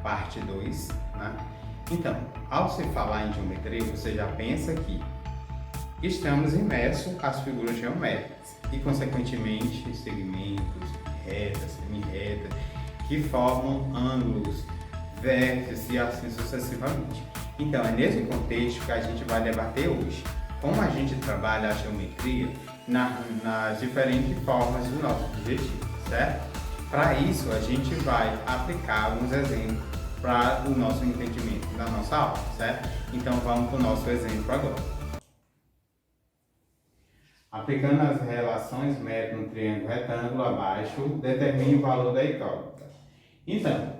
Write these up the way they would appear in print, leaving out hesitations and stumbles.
parte 2, né? Então, ao se falar em geometria, você já pensa que estamos imersos às figuras geométricas e, consequentemente, segmentos, retas, semi-retas, que formam ângulos, vértices e assim sucessivamente. Então, é nesse contexto que a gente vai debater hoje como a gente trabalha a geometria nas diferentes formas do nosso objetivo, certo? Para isso, a gente vai aplicar alguns exemplos para o nosso entendimento da nossa aula, certo? Então, vamos para o nosso exemplo agora. Aplicando as relações métrica no triângulo retângulo abaixo, determine o valor da incógnita. Então,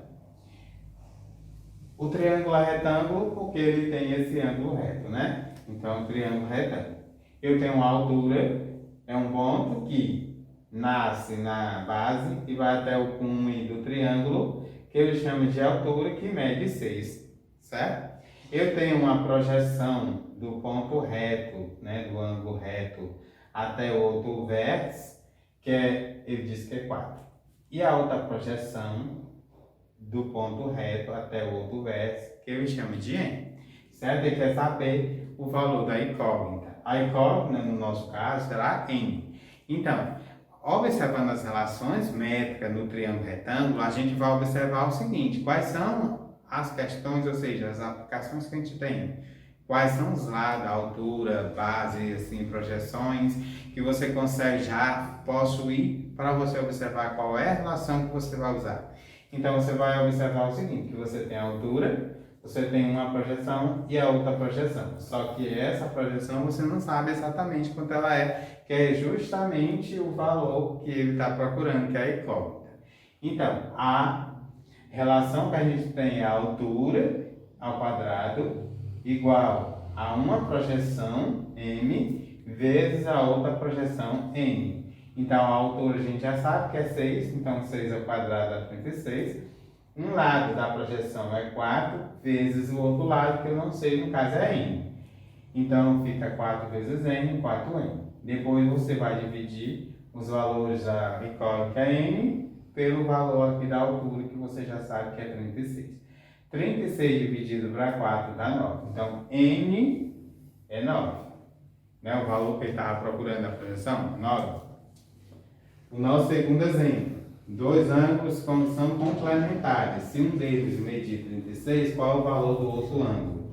o triângulo é retângulo porque ele tem esse ângulo reto, né? Então, o triângulo retângulo. Eu tenho uma altura, é um ponto que nasce na base e vai até o cume do triângulo, que eu chamo de altura, que mede 6, certo? Eu tenho uma projeção do ponto reto, né, do ângulo reto, até o outro vértice, ele diz que é 4. E a outra projeção do ponto reto até o outro vértice, que eu chamo de n, certo? Ele quer saber o valor da incógnita. A incógnita, no nosso caso, será n. Então, observando as relações métricas no triângulo retângulo, a gente vai observar o seguinte: quais são as questões, ou seja, as aplicações que a gente tem. Quais são os lados, altura, base, assim, projeções, que você consegue já possuir para você observar qual é a relação que você vai usar. Então, você vai observar o seguinte, que você tem a altura, você tem uma projeção e a outra projeção. Só que essa projeção você não sabe exatamente quanto ela é, que é justamente o valor que ele está procurando, que é a incógnita. Então, a relação que a gente tem é a altura ao quadrado igual a uma projeção m vezes a outra projeção n. Então, a altura a gente já sabe que é 6, então 6 ao quadrado dá 36. Um lado da projeção é 4 vezes o outro lado, que eu não sei, no caso é n. Então, fica 4 vezes n, 4n. Depois você vai dividir os valores da incógnita n pelo valor aqui da altura, que você já sabe que é 36. 36 dividido para 4 dá 9. Então, n é 9. Né? O valor que ele estava procurando da projeção, 9. O nosso segundo exemplo. Dois ângulos são complementares. Se um deles medir 36, qual é o valor do outro ângulo?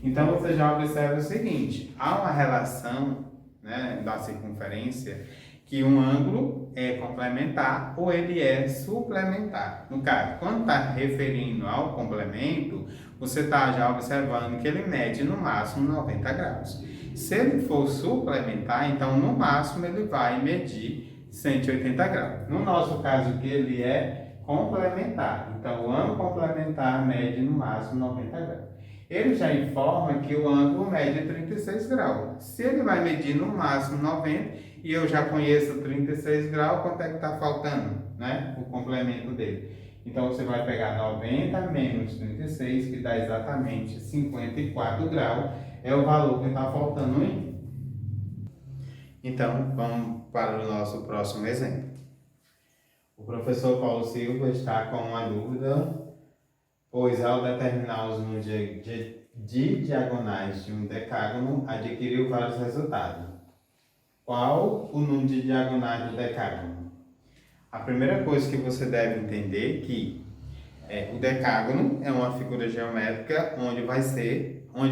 Então, você já observa o seguinte. Há uma relação, né, da circunferência que um ângulo é complementar ou ele é suplementar. No caso, quando está referindo ao complemento, você está já observando que ele mede no máximo 90 graus. Se ele for suplementar, então no máximo ele vai medir 180 graus. No nosso caso, que ele é complementar. Então, o ângulo complementar mede no máximo 90 graus. Ele já informa que o ângulo mede 36 graus. Se ele vai medir no máximo 90, e eu já conheço 36 graus, quanto é que está faltando, né? O complemento dele. Então, você vai pegar 90 menos 36, que dá exatamente 54 graus, é o valor que está faltando aí. Então, vamos para o nosso próximo exemplo. O professor Paulo Silva está com uma dúvida, pois ao determinar os números de diagonais de um decágono, adquiriu vários resultados. Qual o número de diagonais do decágono? A primeira coisa que você deve entender é que o decágono é uma figura geométrica onde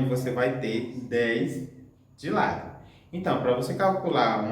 você vai ter 10 de lado. Então, para você calcular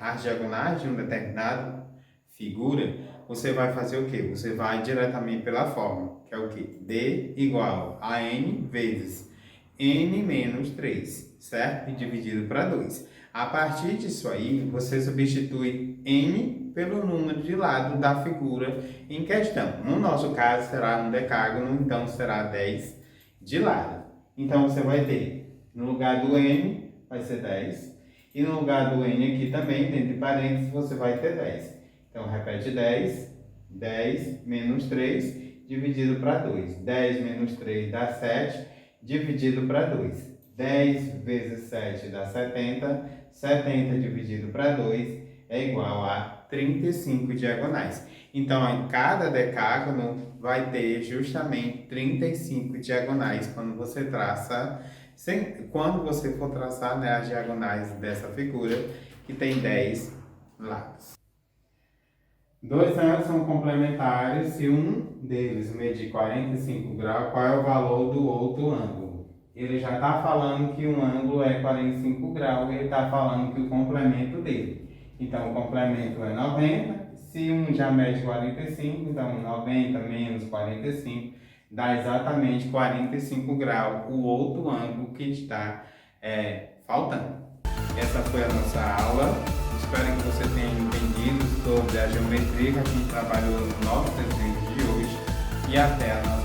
as diagonais de uma determinada figura, você vai fazer o quê? Você vai diretamente pela fórmula, que é o quê? D igual a n vezes n menos 3, certo? E dividido para 2. A partir disso aí, você substitui n pelo número de lado da figura em questão. No nosso caso, será um decágono, então será 10 de lado. Então, você vai ter, no lugar do n, vai ser 10. E no lugar do n aqui também, dentro de parênteses, você vai ter 10. Então, repete 10. 10 menos 3 dividido para 2. 10 menos 3 dá 7, dividido para 2. 10 vezes 7 dá 70. 70 dividido para 2 é igual a 35 diagonais. Então, em cada decágono vai ter justamente 35 diagonais quando você traça, quando você for traçar, né, as diagonais dessa figura, que tem 10 lados. Dois ângulos são complementares se um deles medir 45 graus, qual é o valor do outro ângulo? Ele já está falando que um ângulo é 45 graus e ele está falando que o complemento dele. Então, o complemento é 90. Se um já mede 45, então 90 menos 45 dá exatamente 45 graus, o outro ângulo que está faltando. Essa foi a nossa aula. Espero que você tenha entendido sobre a geometria que a gente trabalhou no nosso desenho de hoje. E até a nossa